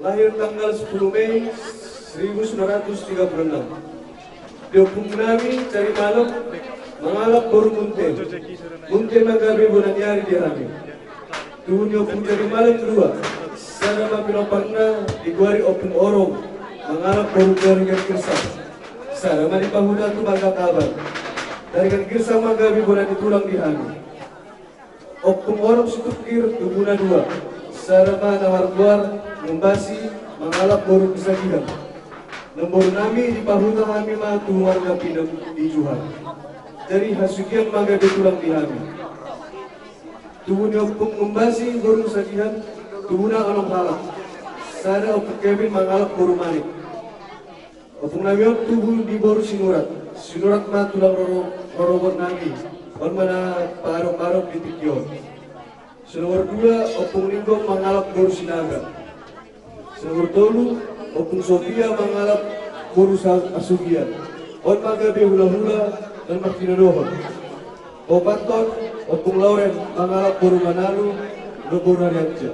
Lahir tanggal 10 Mei 1936. Diopung nami cari malam mengalap boru munte. Munte magabe bonanyari dirami. Tuhun diopung cari malam kedua. Sana mapinoparna diguari opung orong mengalap boru dari kirsa. Sana mani pahuda tu baga kabar. Dari kirsa magabe bonani tulang dihami. Opung orong situkir tubuna dua. Sarama nawar luar membasi mengalap boru kesakitan. Nombor nami di pahuta kami matu warga pinam di Juhan. Dari hasukian maga tulang di kami. Tubuh opung membasi boru kesakitan. Tubuhna along halak. Sada opung Kevin mengalap boru manik. Opung nami tubuh di boru sinurat. Sinurat mah tulang rorobot nami. Ormana parok-parok di tikyo. Nomor 2, opung Linggo mengalap boru sinaga. Nomor 3, opung Sofia mengalap boru asugian. On magabe hula-hula dan makinadohon. Obaton, opung Lauren mengalap boru Manalu dan boru Arianca.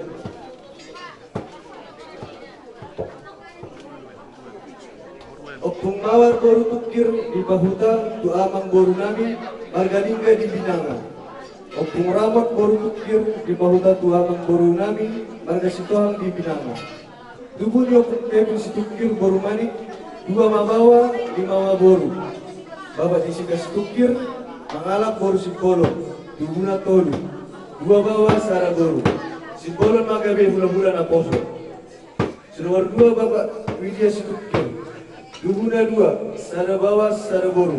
Opung Mawar boru Tukir di Pahuta, tu amang boru nami, Margalingga di Binanga. Opung Ramot boru Tukir di Pahuta tu amang boru nami, Marga Situang di Binanga. Tubuh di opung Kevin Situkir boru manik, 2 mabawa, 5 boru. Babat Isika Situkir mengalap boru Sipolo, tubuhna tolu. 2 bawa Sara boru. Sipolo magabe hula-hula na poso. Nomor 2 Bapak Widya Situkir. Tubuhna 2, Sara bawa Sara boru.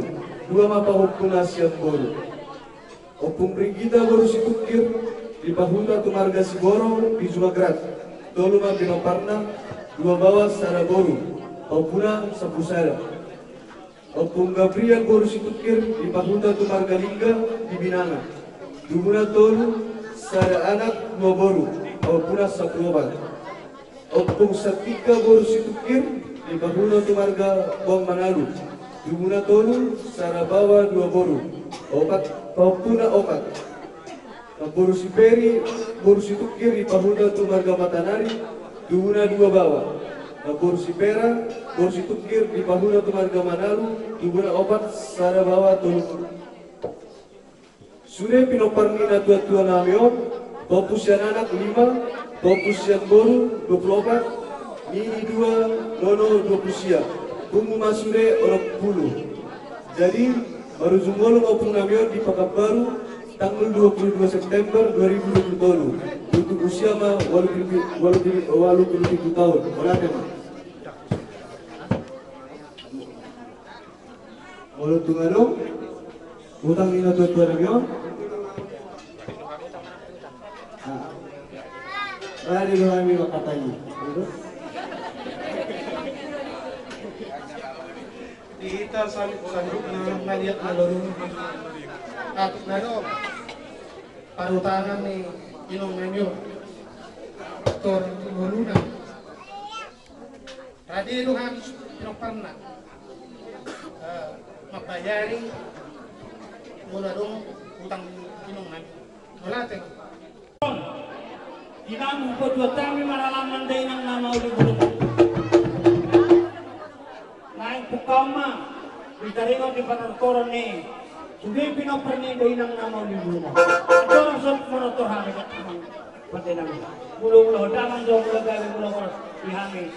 2 mapa opung Asian boru. Opung Brigida boru Situkir di Pahuta tu Marga Siboro di Jumagrat. Tolu ma Pinoparna, 2 bawa Sara boru. Opuna Sapusara. Opung Gabriel boru Situkir di Pahuta tu Marga Lingga di Binanga. Tubuhna tolu, Sara anak 2 boru. Opuna Sapuobat. Opung Satika boru Situkir di Pahuta tu Marga Bong Manalu. Tubuhna tolu, Sara bawa 2 boru. Opuna opat. Boru Siperi, boru Situkir di Pahuta tu Marga Matanari. Tubuhna 2 bawa. Boru Sipera, boru Situkir di Pahuta tu Marga Manalu. Tubuhna opat, Sara bawa tolu. Sure pinoparnina tua-tua namion. Popus yang anak 5, popus yang boru 24, mini 2, nono 20 sia. Tunggu masure orang 10. Jadi baru Zumbolong opung namion di Pekanbaru tanggal 22 September 2020. Untuk usia mah 87 tahun. Berapa mah? Walau tungalo, utang ina tua-tua namion. Dari kami katanya. Kita sanggup melihat alur at nano parutangan ni inong nanyo tor tuluna tadi lu harus pinoparna mabayari mula dong utang inong nanyo malateng Inamu po dua kami malalaman day ng nama uli bulong. Naing pukama, bitaringon di panartoran ni, sugi pinoperni day ng nama uli bulong. Ito ang sot monotor hami kat amang pati namin. Bulong-bulong, damang daw mula gawin bulong oras ihami.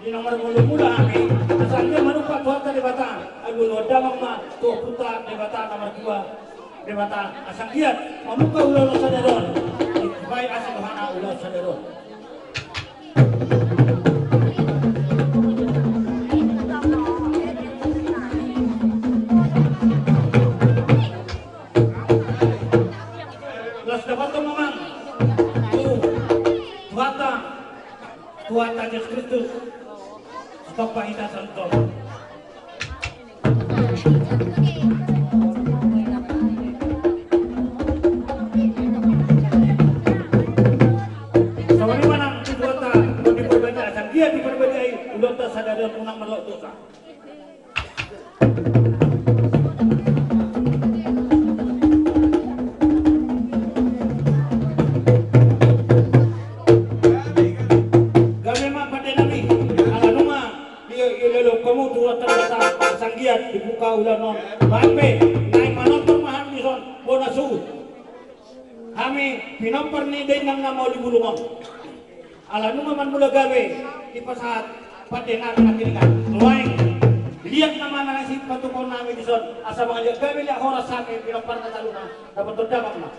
Nomor mula-mula kami asalnya manupa tuata debatan agun damang ma tuh puta debatan nomor 2 debatan asal giat mamuka ulah sadaron baik asal hana ulah sadaron las debatan memang tuata Yesus Kristus Bapak Ida Santo. Sawani manang tujuan di berbeda sang dia di berbeda ulun tak sadar punang melok dosa. Kami mah pada nami, ala numa dia ilelo kamu tujuan terletak sang dia dibuka ulah non. Bape naik manonton mahal di son bonasu. Kami pinompor ni day nang namaw di bulungan. Ala numa man mula gawe di pasat patenan katilingan. Luaing lihat nama nang si patukon namin di son. Asa mga gawe lihat horas sa akin pinompor na taluna. Dapat terdamag na.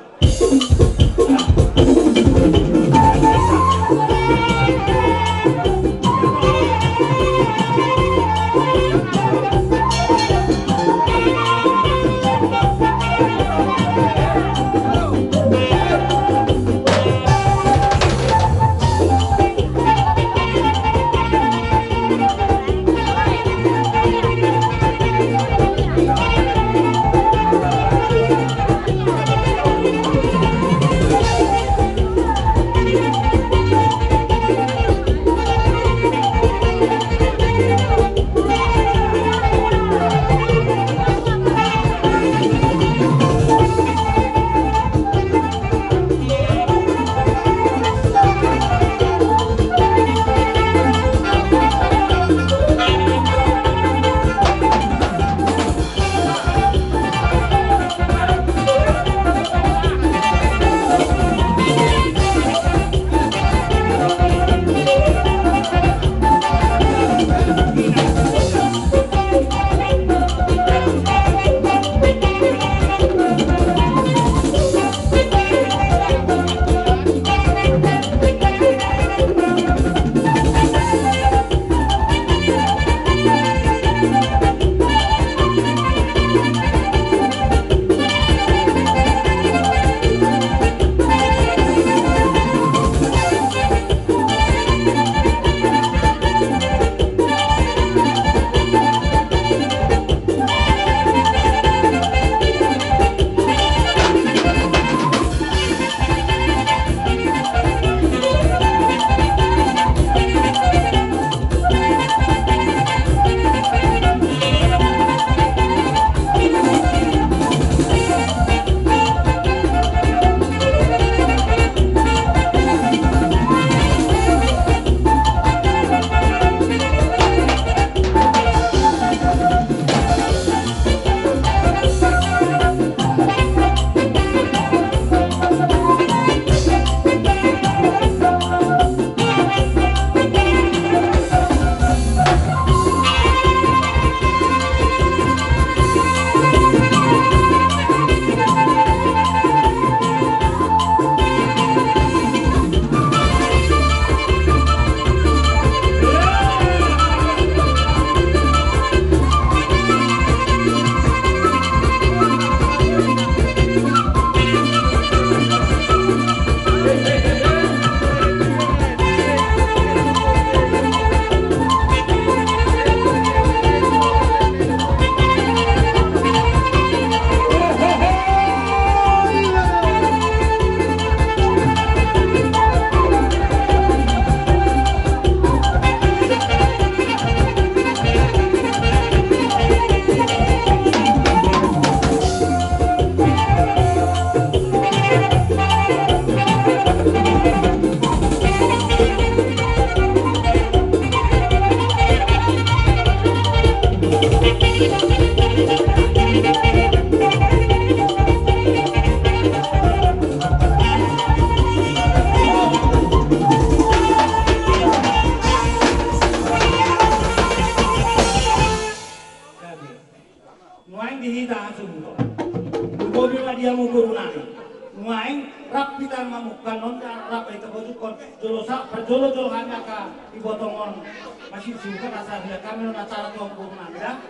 Perjolo-jolo hanya ka ibotongon masih suka rasa dia kami na acara tuang kurna ya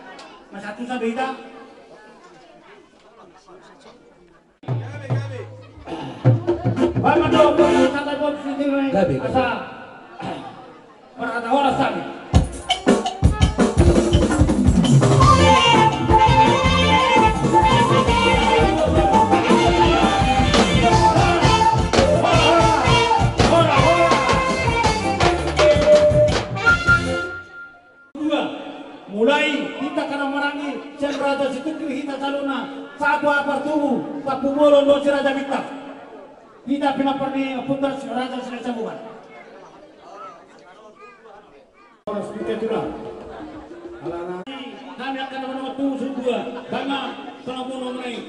mas satu sa beda Baik madok kata bos sini asa para ada horas sabi saluna satu apa tubuh papumolo do si Raja Bintang. Kita pinaperni putar si Raja Sinar Sambungan. Kita juga. Kami akan menunggu tujuh dua karena pengamunan naik.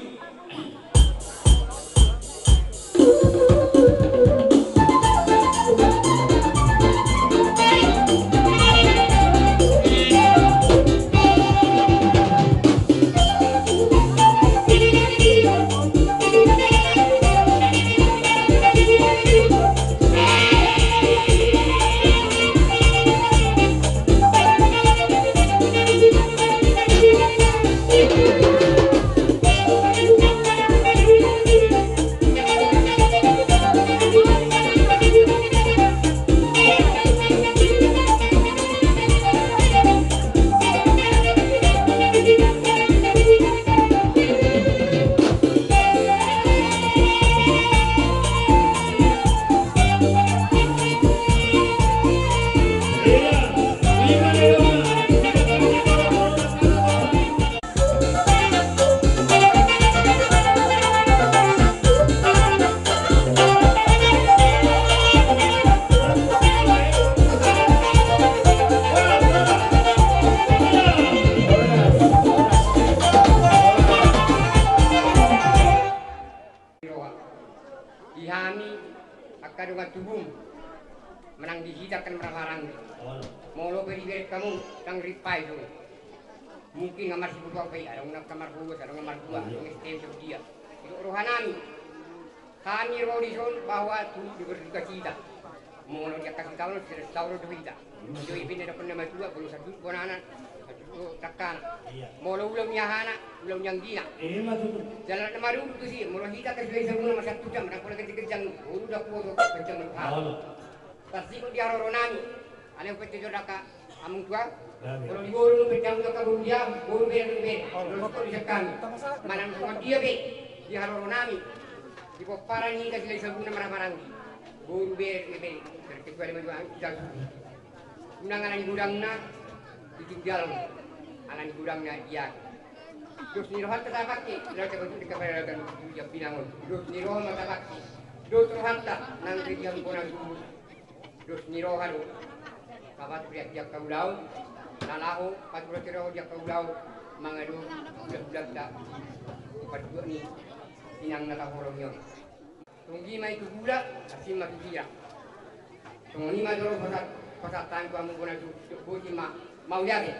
Ihami akadungan tubung menang dihidakan meramarang molo beri kamu tang ripai tu mungkin ngamar si buka pai ada nak kamar buat ada ngamar dua ngestem dia itu rohanami kami rodison bahwa tu diberduka kita molo dia kasih tahu sudah tahu tu kita jo ibin ada pernah maju belum satu bonanan takkan molo ulam yahana ulam yang gina jalan maru tu sih molo kita kerja sebelum masa tu jam nak pergi kerjang udah kuat kerjang pasti kau dia ronani ane ko tejo daka amung tua kalau di bolu kerjang daka dia bolu be ko di sekan manang ko dia be di ronani di ko parani ka sila sebelum marang bolu be kerja ko maju kita unangan gudangna ditinggal anan gudangnya dia terus nirohan tetapaki lalu kita kepada dia pinangon terus nirohan tetapaki terus rohanta nang kerjang ko nang terus nirohan kabat priak dia kaulau nalaho patro tiro dia kaulau mangadu budak-budak tak padua ni inang nakahorong yon tunggi mai tu budak asim mati dia tunggi mai dulu pasatan ko amo kuna tu boji mau yake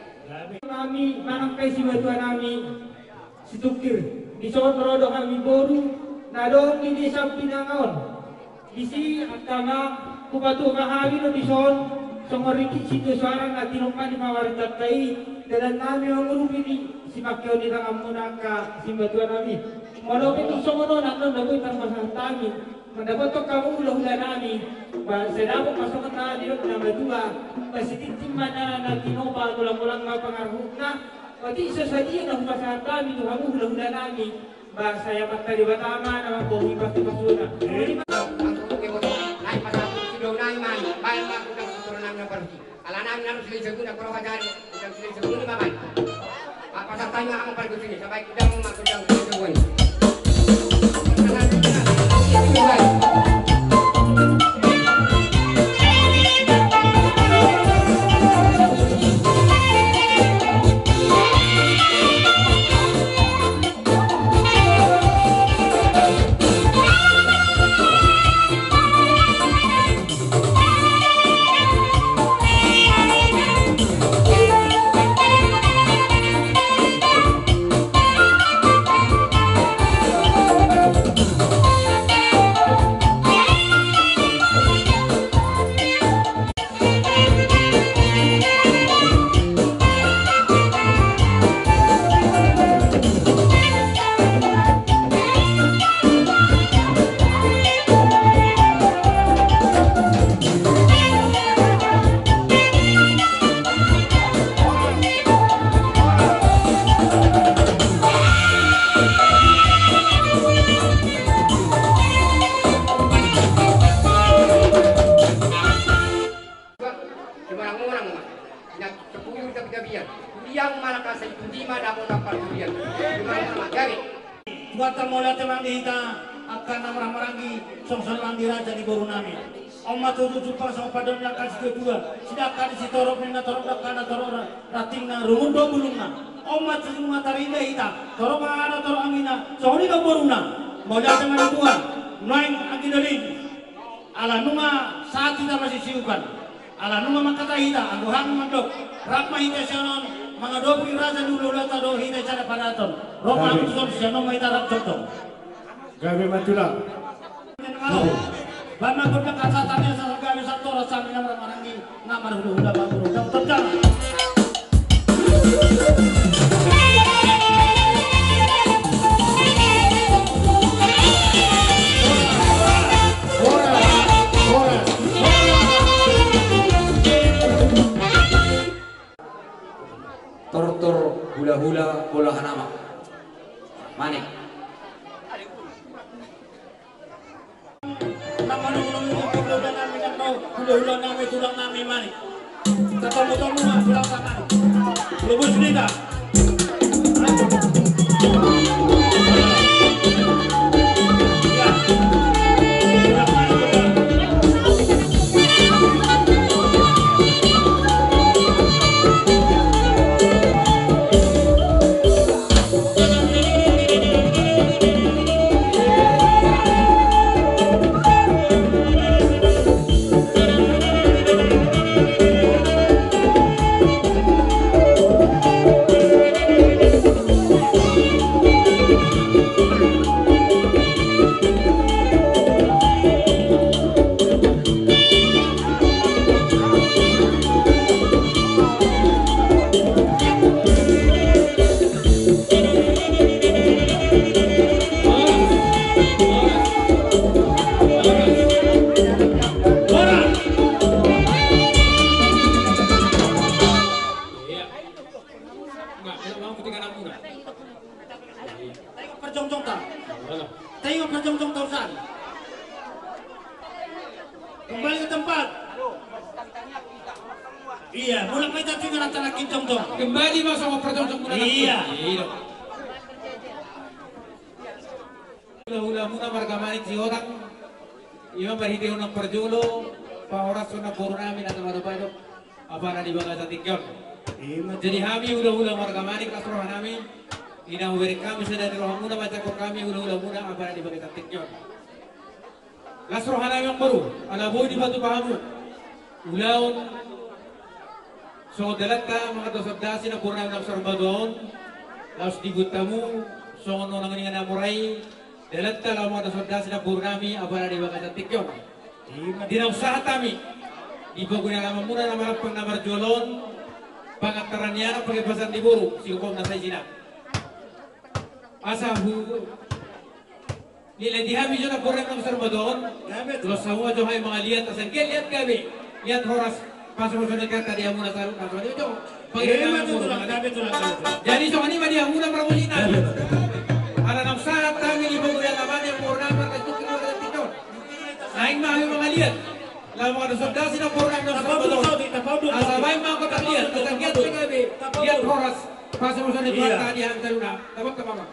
Kami manang kay si Batuan nami si Tukir di soon rodo kami boru na doon hindi sa pinangaon isi at kama kupatu kahawi no di soon songoriki situ suarang na tinumpan ni mawarindat kay dalan nami ang urupi ni si Makyo ni lang amuna ka si Batuan nami malapit ang songono na nang nagoy tang masahantangin mendapat to kamu ulah-ulah nami sa dapat pasukan na dito na madua pasitintin man na kinoba ulang-ulang mapangarhug na pati isa sa diyan ang masahan kami ito kamu ulah-ulah nami saya mata di batama naman po hibas-hibasuna ang tutuki mo naik pasatu sidaw naik man bayan ma kung nagsusuran namin ng parti ala namin namin sila isagun na puro kajari kung sila isagun ni mamay pasatay nga ang parti sini sabay kudang makudang sila isagun gawe. Buat mulai temang dihita akan namrah marangi songson mandira jadi boru nami. Omat tutu jumpa sama padon lakan kedua. Sidakan si torok nina torok lakan torok rating na rumundo bulungna. Omat tutu matarinda hita torok ana torok amina. Sohoni ka boru na. Mulai temang tuan. Noin agidalin. Ala nunga saat kita masih siukan. Ala nunga makata hita angguhan mandok. Rakma hita sianon. Mga dopi raja dulu lata do hita cara panaton. Roma usul sianon may tarap cocok. Gabi matulang. Bama guna kasatannya sa gabi sa toro sa amin namang marangi namar hula baguro. Tentang. Tor hula-hula bola hanama. Manik. Hula-hula namin tulang namin manik. Ketemu-temu tulang tangan. Lubus nita. Tengok perjong-jong tausan. Kembali ke tempat. Iya, mulai kita tinggal antara kincong-jong. Kembali mas sama perjong-jong muna. Iya. Hula-hula muna margamani si orang. Ima mahitiw ng perjulo. Paoras na puro namin at namarapado. Apa na di baga sa tingkyon. Jadi kami hula-hula margamani kasrohan namin. Inawiri kami sa dari rohang muna baca ko kami hula-hula muna apa na di baga sa tingkyon. Kasrohan namin ang baru. Alaboy di batu pahamu. Ulaon. So dalata mga dosabdasi na puro namin ang sarbadoon. Laos digutamu. So ano nang nga namuray. Dalata lang mga dosabdasi na puro namin apa na di baga sa tingkyon. Dinausaha kami. Di bago na naman muna na marapang na marjolon. Pangataran niya ang pagipasan di buru. Sikupong nasa sina. Asa hu. Nila di kami dyan ang puro ng sarbadoon. Terus semua jo hay mga lihat asan lihat kami. Lihat horas pasok-pasok ka tadi muna sa lupa. So dito. Jadi so ani madi muna marabulina. Ala nang sa kami di bago na naman ang puro naman kasi kino sa tito. Naing mga lihat. Lalu mga dosabdasi na puro namin ng sarbadoon. Asabay mga katalian. Katalian sa gabi. Lihat horas pasok-pasok na tuwa tadi ang taluna. Tabak ka pa.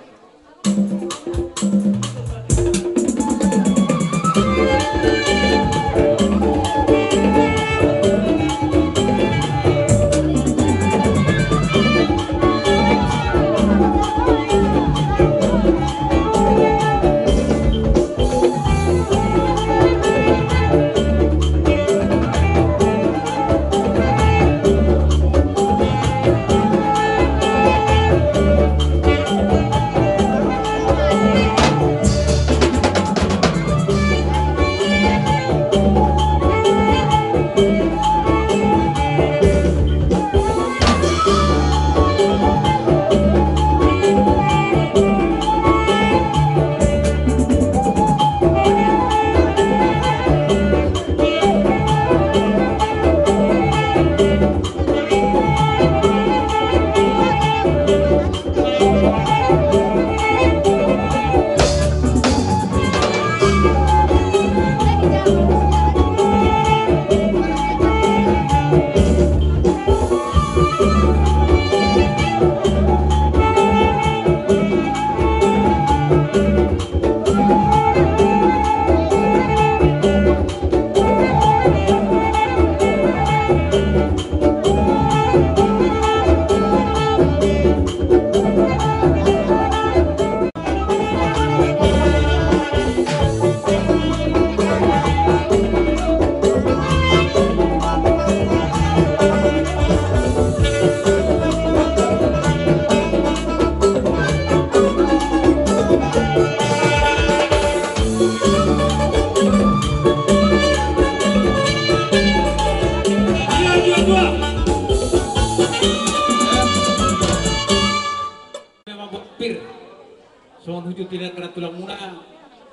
Songon hujud tidak kena tulang muna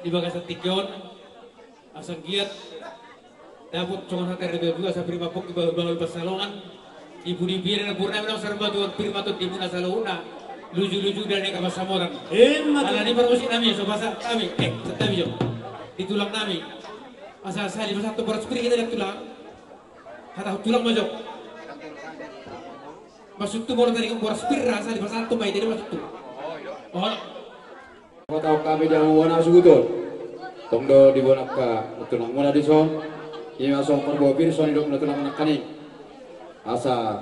di bagasan tikyon. Asang giat dapat songon hater dua sa prima pok di bawah pasalongan. Ibu di biar purnami nang sarba tuan prima tu di muna salona. Luju-luju dari kapasamoran. Ala ni permusik nami so basa kami. Tetapi jo. Di tulang nami. Asa sali basa tu beras piri kita tulang. Kata tulang majok. Masuk tu baru tadi ke boras piri rasa di basa tu mai jadi masuk tu. Oh. Kota kami dalam wana sugutol. Tongdo di bonak ka tulang muna di son. Ima son perbo pir son hidup na tulang nakani. Asa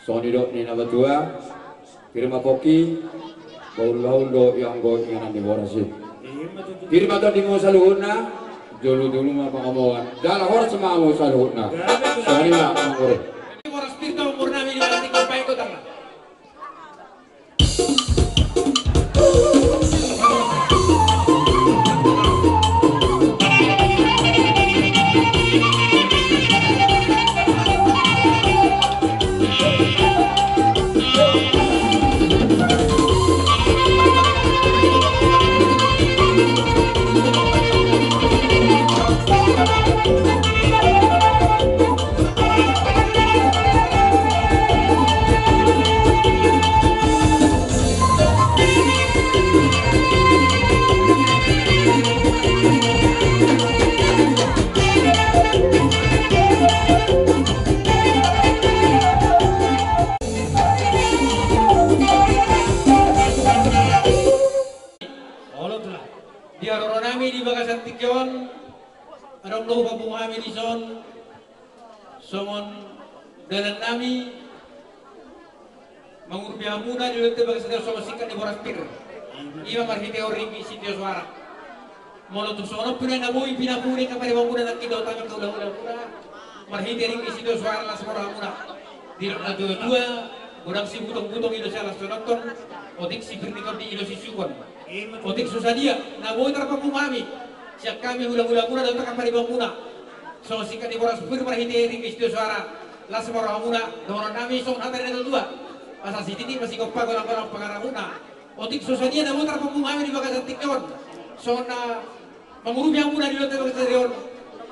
son hidup ni nabatua. Firma koki baul do yang go inganan di borasi. Firma to di mo saluhuna dulu mah pangomongan. Dala hor sama mo saluhuna. Sani mah mangure. Boras piri to purnami di bawah tikyon pai ko tanga. Di bagasan tikyon arong lo babung kami di son songon dalan nami mangurbiya muna di lete bagasan songon sikat di boras pir iya marhite oringi sitio suara molo tu sono pina naboy pinapuri kapare manguna nakidaw tanga kaulang-ulang muna marhite ringi sitio suara las mora muna di na dua godang si butong-butong ilo sa las tonton odik si birnikon di ilo si sukon otik susah dia, naboy terpapung kami. Siap kami ulang-ulang muna dan terkampari bang muna. So sikat di boras pir marhite ring istiyo suara. Las mora muna, doron kami song hantar na dua. Pasal si titi masih kopa golang-golang pengarang muna. Otik susah dia naboy terpapung kami di bagasan tikyon. So na mangurumi ang muna di lote bagasan tikyon.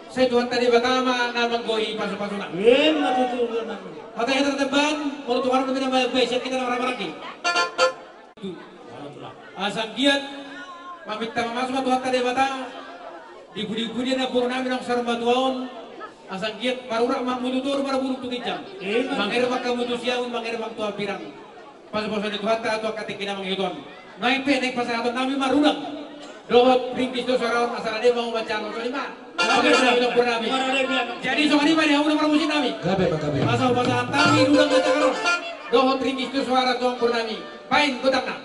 Saya tuhan tadi batama na manggoy paso-paso na. Matutulungan namin. Hatay terteban, mau tuhan kami na may siap kita na marami. Asang giat maminta mamasma tuhan tadi bata di budi-budi na puro namin ang sarmatuaon asang giat marurak mamututur marabulong tungijang mangirmak kamutusyaon mangirmak tuha pirang pasapasan ni tuhan ta ato katikin na mangyuton naimpe naik pasahaton namin marunang dohot ringkis do saraon asal ada mau bacaan so lima jadi so kanima ni hauna maramusin nami asal pasahan tami rudang baca karon dohot ringkis do suara tuang purnami pain kutang na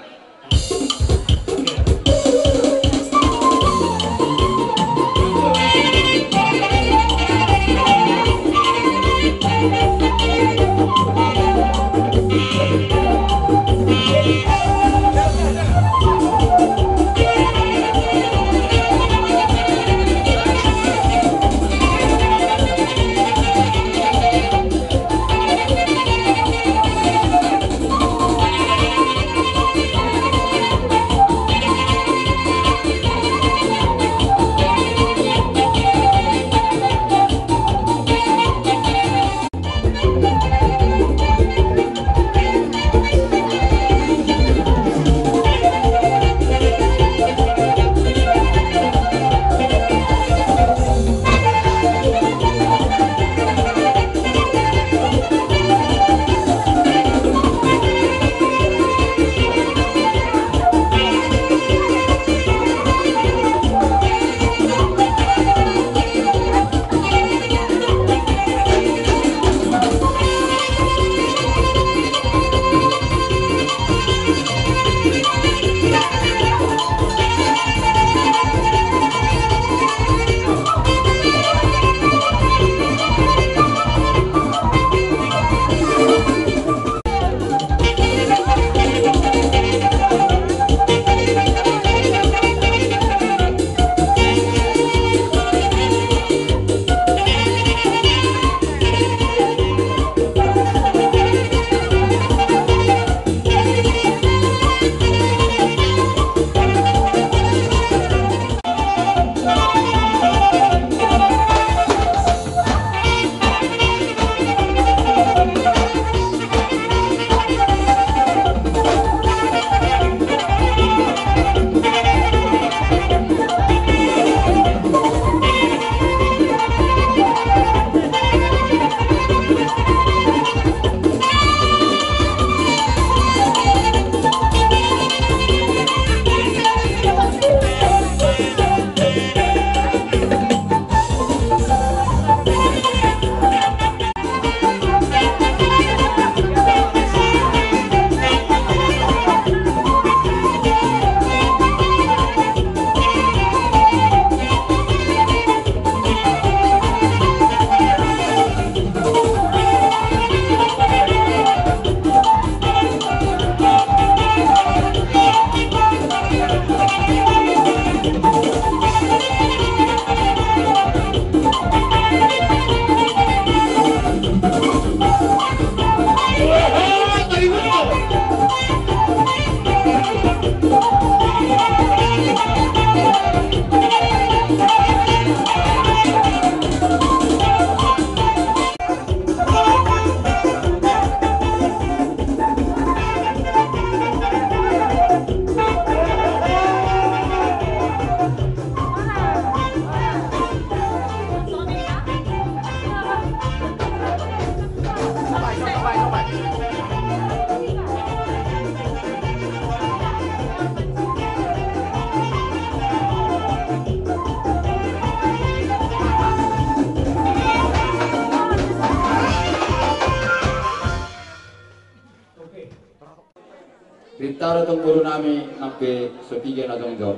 na tong guru nami nampe sepiga na tong job.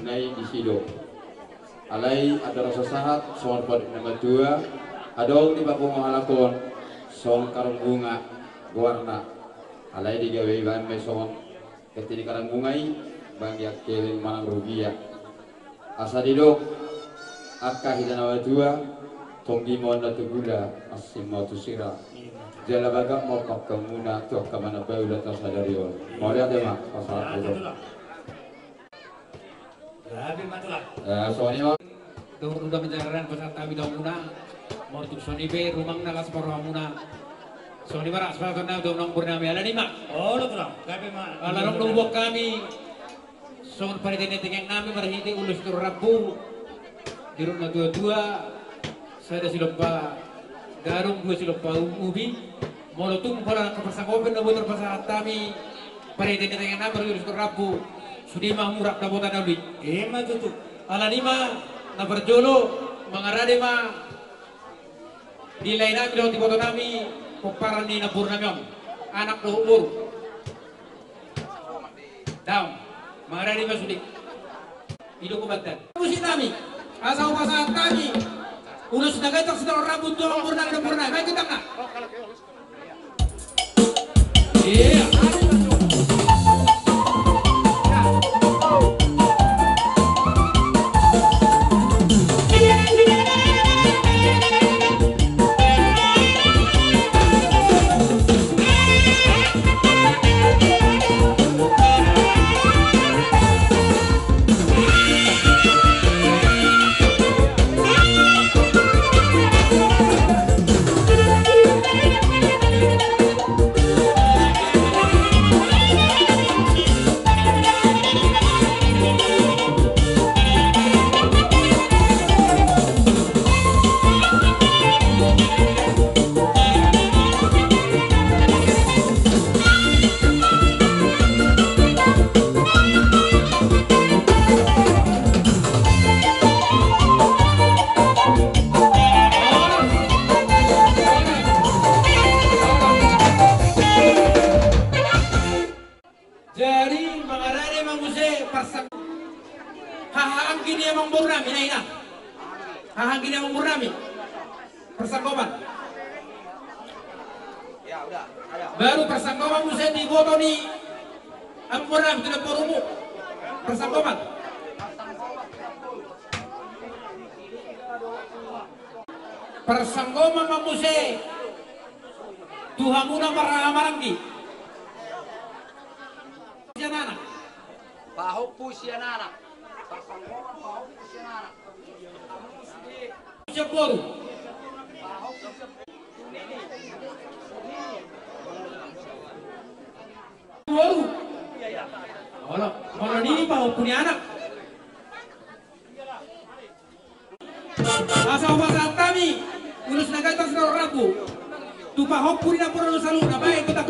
Nai di sido. Alai ada rasa sahat soal pada nama dua. Adong di baku mengalakon soal karung bunga warna. Alai digawe bahan meson ketika karung bungai bang yak keling manang rugia. Asa didok akka hidana dua tonggi mon na tugula asim mau tusira. Jala bagak mau kamuna tuh kamana bau datang sadarion. Mau lihat ya mak pasal itu. Soalnya Dong udah menjararan pasal kami dong muna. Mau tuh Sony be rumang nalas porong muna. Sony barak sebab kena dong nong purnami ala lima. Oh, lo terang. Kami mah. Ala nong lumbok kami. Son pada tingeng nami marhiti ulus tur rabu. Di rumah dua-dua. Saya silupa garung dua silupa ubi. Mau tung pola kepersakopan na buat terpasat kami. Pada tingeng nami ulus tur rabu. Sudah mah murah dapotan nabi. Mah tutup. Ala lima na berjolo mengarade ma di lain nabi daw tiboto nami kumparan ni nabur namion anak do umur daw mengarade ma sudik hidup kubatan musim nami asal pasahan kami udah sudah gajak sudah rambut do umur nami baik kita nggak iya baru persangkoman musim di boto ni ampuran tidak porumu persangkoman mamuse Tuhan muna maranggi sianana Pahok po siya nana. Persangkoman pahok po siya nana. Siaporu baru kalau ini pahok punya anak asal pasal kami urus naga tas rabu tu pahok punya pura selalu na baik kita